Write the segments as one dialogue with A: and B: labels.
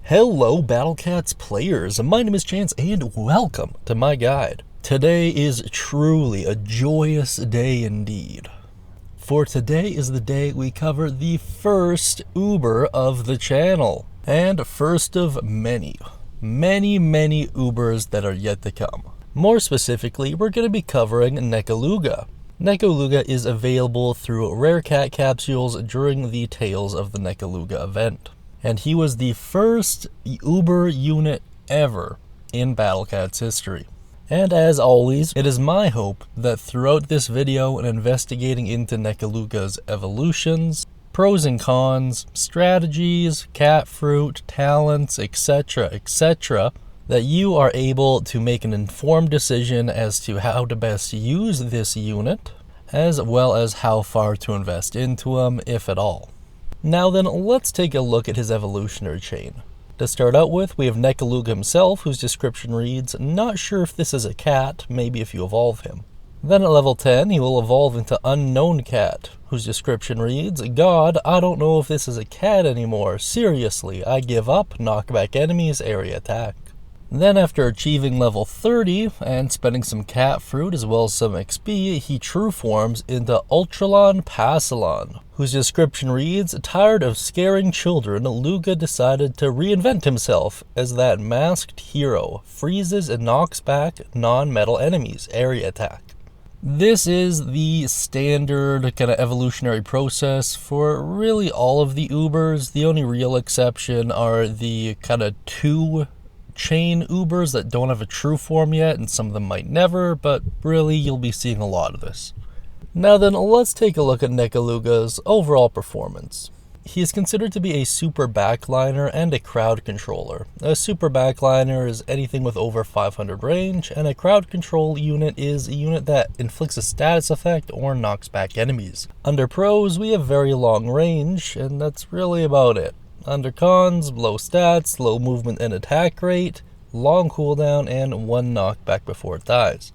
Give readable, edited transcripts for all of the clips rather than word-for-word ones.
A: Hello Battlecats players, my name is Chance and welcome to my guide. Today is truly a joyous day indeed. For today is the day we cover the first Uber of the channel. And first of many Ubers that are yet to come. More specifically, we're going to be covering Nekoluga. Nekoluga is available through rare cat capsules during the Tales of the Nekoluga event. And he was the first Uber unit ever in Battlecats history. And as always, it is my hope that throughout this video and investigating into Nekoluga's evolutions, pros and cons, strategies, catfruit, talents, etc., that you are able to make an informed decision as to how to best use this unit, as well as how far to invest into him, if at all. Now then, let's take a look at his evolutionary chain. To start out with, we have Nekoluga himself, whose description reads, "Not sure if this is a cat, maybe if you evolve him." Then at level 10, he will evolve into Unknown Cat, whose description reads, "God, I don't know if this is a cat anymore. Seriously, I give up, knockback enemies, area attack." Then after achieving level 30 and spending some cat fruit as well as some XP, he true forms into Ultralon Passalon, whose description reads, "Tired of scaring children, Luga decided to reinvent himself as that masked hero, freezes and knocks back non-metal enemies, area attack." This is the standard kind of evolutionary process for really all of the Ubers. The only real exception are the kind of two chain Ubers that don't have a true form yet, and some of them might never, but really you'll be seeing a lot of this. Now then, let's take a look at Nekoluga's overall performance. He is considered to be a super backliner and a crowd controller. A super backliner is anything with over 500 range, and a crowd control unit is a unit that inflicts a status effect or knocks back enemies. Under pros, we have very long range, and that's really about it. Under cons, low stats, low movement and attack rate, long cooldown, and one knockback before it dies.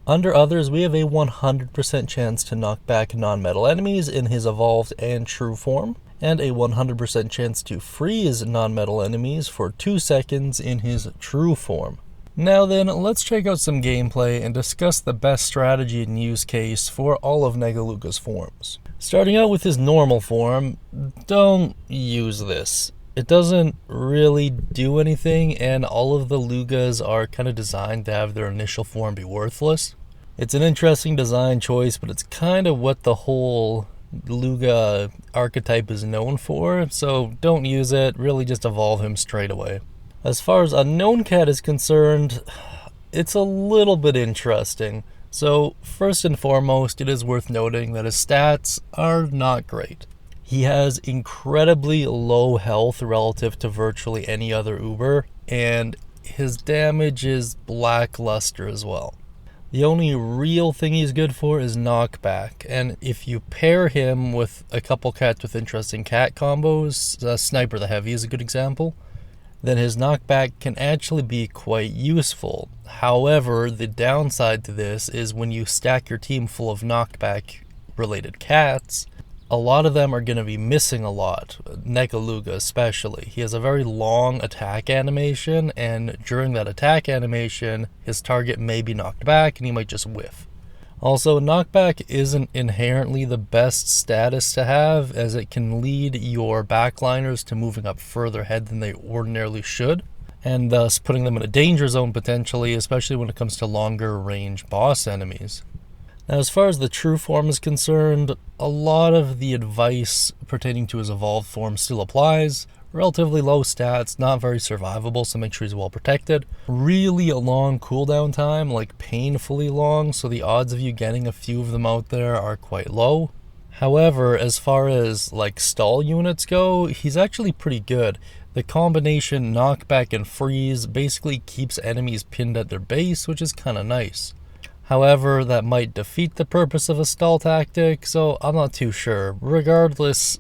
A: Under others, we have a 100% chance to knock back non-metal enemies in his evolved and true form, and a 100% chance to freeze non-metal enemies for 2 seconds in his true form. Now then, let's check out some gameplay and discuss the best strategy and use case for all of Nekoluga's forms. Starting out with his normal form, don't use this. It doesn't really do anything, and all of the Lugas are kind of designed to have their initial form be worthless. It's an interesting design choice, but it's kind of what the whole Luga archetype is known for, so don't use it, really just evolve him straight away. As far as Unknown Cat is concerned, it's a little bit interesting. So first and foremost, it is worth noting that his stats are not great. He has incredibly low health relative to virtually any other Uber, and his damage is lackluster as well. The only real thing he's good for is knockback, and if you pair him with a couple cats with interesting cat combos, Sniper the Heavy is a good example, then his knockback can actually be quite useful. However, the downside to this is when you stack your team full of knockback related cats, a lot of them are going to be missing a lot, Nekoluga especially. He has a very long attack animation, and during that attack animation, his target may be knocked back and he might just whiff. Also, knockback isn't inherently the best status to have, as it can lead your backliners to moving up further ahead than they ordinarily should, and thus putting them in a danger zone potentially, especially when it comes to longer range boss enemies. Now, as far as the true form is concerned, a lot of the advice pertaining to his evolved form still applies. Relatively low stats, not very survivable, so make sure he's well protected. Really a long cooldown time, like painfully long, so the odds of you getting a few of them out there are quite low. However, as far as like stall units go, he's actually pretty good. The combination knockback and freeze basically keeps enemies pinned at their base, which is kind of nice. However, that might defeat the purpose of a stall tactic, so I'm not too sure. Regardless,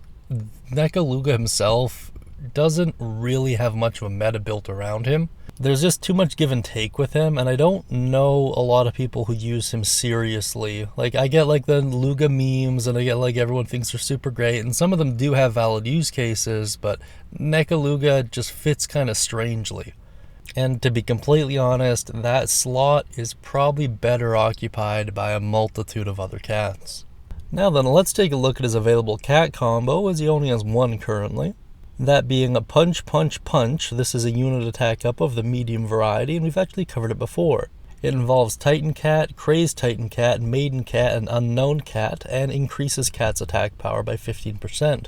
A: Nekoluga himself doesn't really have much of a meta built around him. There's just too much give and take with him, and I don't know a lot of people who use him seriously. Like, I get like the Luga memes, and I get like everyone thinks they're super great, and some of them do have valid use cases, but Nekoluga just fits kind of strangely. And to be completely honest, that slot is probably better occupied by a multitude of other cats. Now then, let's take a look at his available cat combo, as he only has one currently. That being a Punchpunchpunch. This is a unit attack up of the medium variety, and we've actually covered it before. It involves Titan Cat, Crazed Titan Cat, Maiden Cat, and Unknown Cat, and increases Cat's attack power by 15%.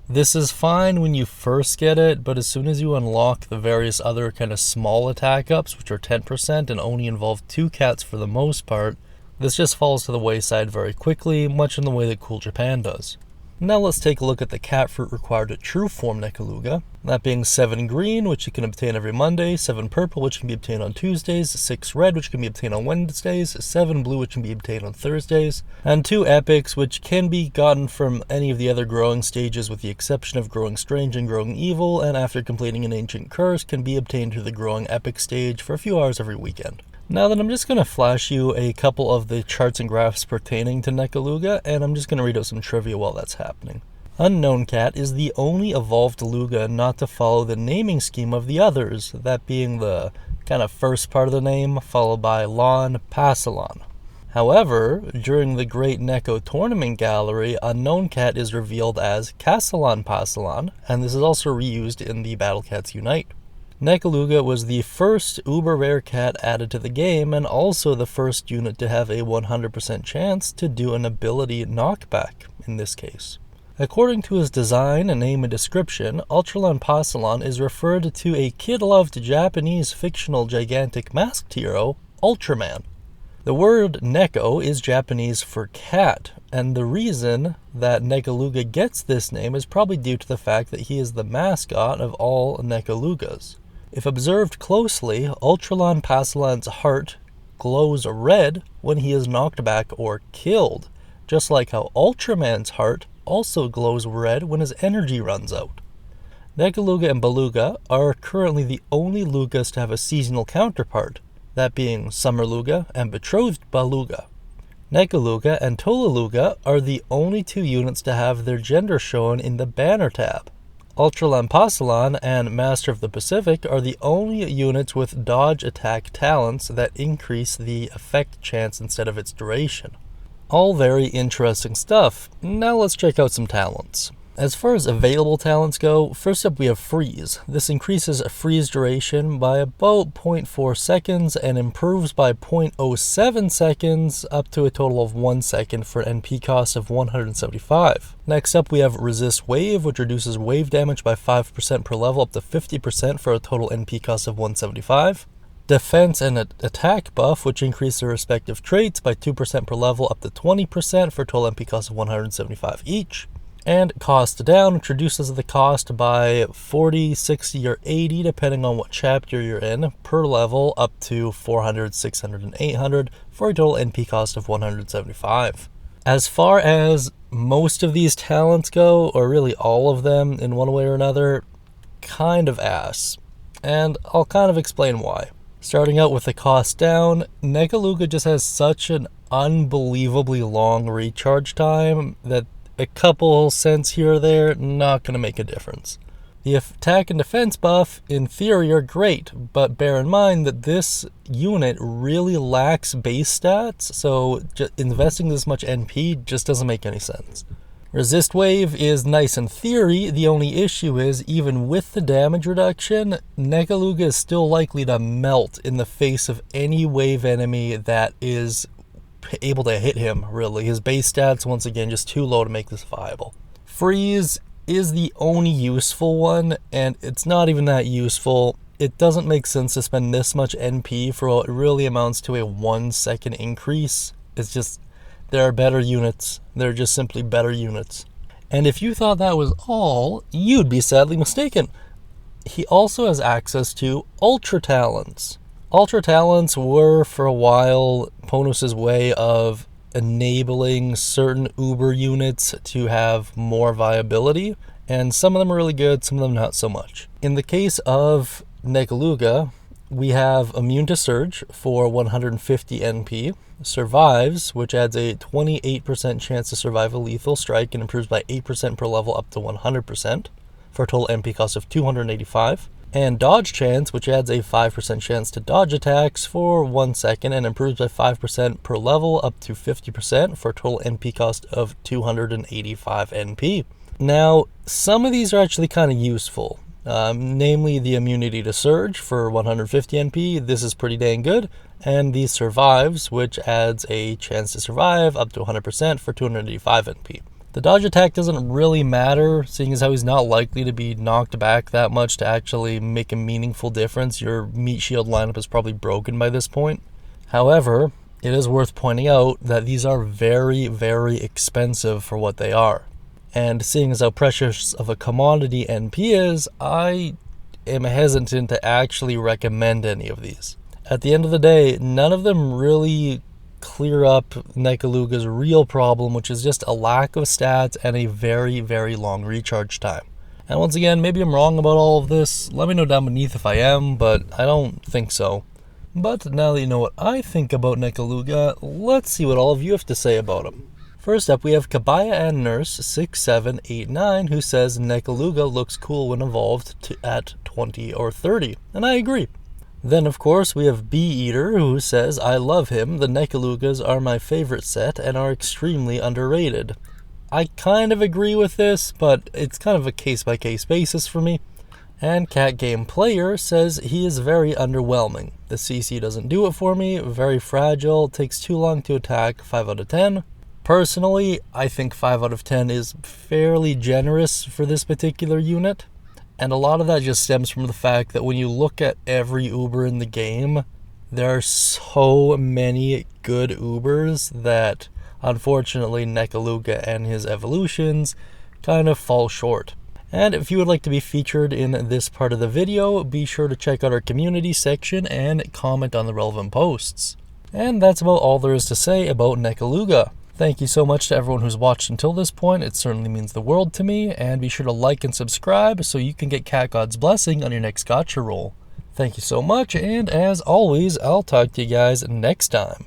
A: This is fine when you first get it, but as soon as you unlock the various other kind of small attack ups, which are 10% and only involve 2 cats for the most part, this just falls to the wayside very quickly, much in the way that Cool Japan does. Now let's take a look at the Catfruit required to true form Nekoluga. That being 7 green, which you can obtain every Monday, 7 purple, which can be obtained on Tuesdays, 6 red, which can be obtained on Wednesdays, 7 blue, which can be obtained on Thursdays, and 2 epics, which can be gotten from any of the other growing stages with the exception of Growing Strange and Growing Evil, and after completing an Ancient Curse can be obtained through the Growing Epic stage for a few hours every weekend. Now then, I'm just going to flash you a couple of the charts and graphs pertaining to Nekoluga, and I'm just going to read out some trivia while that's happening. Unknown Cat is the only evolved Luga not to follow the naming scheme of the others, that being the kind of first part of the name, followed by Lon Passalon. However, during the Great Neko Tournament Gallery, Unknown Cat is revealed as Cassalon Passalon, and this is also reused in the Battle Cats Unite. Nekoluga was the first uber rare cat added to the game, and also the first unit to have a 100% chance to do an ability knockback in this case. According to his design, name, and description, Ultralon Passalon is referred to a kid-loved Japanese fictional gigantic masked hero, Ultraman. The word Neko is Japanese for cat, and the reason that Nekoluga gets this name is probably due to the fact that he is the mascot of all Nekolugas. If observed closely, Ultralon Passalon's heart glows red when he is knocked back or killed, just like how Ultraman's heart also glows red when his energy runs out. Nekoluga and Beluga are currently the only Lugas to have a seasonal counterpart, that being Summer Luga and Betrothed Beluga. Nekoluga and Tolaluga are the only 2 units to have their gender shown in the banner tab. Ultralon Passalon and Master of the Pacific are the only units with dodge attack talents that increase the effect chance instead of its duration. All very interesting stuff. Now let's check out some talents. As far as available talents go, first up we have Freeze. This increases freeze duration by about 0.4 seconds and improves by 0.07 seconds up to a total of 1 second for an NP cost of 175. Next up we have Resist Wave, which reduces wave damage by 5% per level up to 50% for a total NP cost of 175. Defense and Attack buff, which increase their respective traits by 2% per level up to 20% for a total NP cost of 175 each. And Cost Down, which reduces the cost by 40, 60, or 80, depending on what chapter you're in, per level up to 400, 600, and 800, for a total NP cost of 175. As far as most of these talents go, or really all of them in one way or another, kind of ass. And I'll kind of explain why. Starting out with the Cost Down, Nekoluga just has such an unbelievably long recharge time that a couple cents here or there, not going to make a difference. The attack and defense buff, in theory, are great, but bear in mind that this unit really lacks base stats, so investing this much NP just doesn't make any sense. Resist Wave is nice in theory. The only issue is, even with the damage reduction, Nekoluga is still likely to melt in the face of any wave enemy that is able to hit him, really. His base stats, once again, just too low to make this viable. Freeze is the only useful one, and it's not even that useful. It doesn't make sense to spend this much NP for what really amounts to a 1 second increase. It's just, there are better units. They're just simply better units. And if you thought that was all, you'd be sadly mistaken. He also has access to Ultra Talents. Ultra Talents were, for a while, Ponos' way of enabling certain Uber units to have more viability, and some of them are really good, some of them not so much. In the case of Nekoluga, we have Immune to Surge for 150 NP, Survives, which adds a 28% chance to survive a lethal strike and improves by 8% per level up to 100%, for a total NP cost of 285. And Dodge Chance, which adds a 5% chance to dodge attacks for 1 second and improves by 5% per level up to 50%, for a total NP cost of 285 NP. Now, some of these are actually kind of useful. Namely the Immunity to Surge for 150 NP, this is pretty dang good, and the Survives, which adds a chance to survive up to 100% for 285 NP. The dodge attack doesn't really matter, seeing as how he's not likely to be knocked back that much to actually make a meaningful difference. Your meat shield lineup is probably broken by this point. However, it is worth pointing out that these are very, very expensive for what they are. And seeing as how precious of a commodity NP is, I am hesitant to actually recommend any of these. At the end of the day, none of them really clear up Nekoluga's real problem, which is just a lack of stats and a very, very long recharge time. And once again, maybe I'm wrong about all of this. Let me know down beneath if I am, but I don't think so. But now that you know what I think about Nekoluga, let's see what all of you have to say about him. First up, we have Kabaya and Nurse 6789, who says Nekoluga looks cool when evolved at 20 or 30, and I agree. Then, of course, we have Bee Eater, who says, I love him, the Nekolugas are my favorite set and are extremely underrated. I kind of agree with this, but it's kind of a case-by-case basis for me. And Cat Game Player says he is very underwhelming. The CC doesn't do it for me, very fragile, takes too long to attack, 5 out of 10. Personally, I think 5 out of 10 is fairly generous for this particular unit. And a lot of that just stems from the fact that when you look at every Uber in the game, there are so many good Ubers that, unfortunately, Nekoluga and his evolutions kind of fall short. And if you would like to be featured in this part of the video, be sure to check out our community section and comment on the relevant posts. And that's about all there is to say about Nekoluga. Thank you so much to everyone who's watched until this point. It certainly means the world to me, and be sure to like and subscribe so you can get Cat God's blessing on your next gacha roll. Thank you so much, and as always, I'll talk to you guys next time.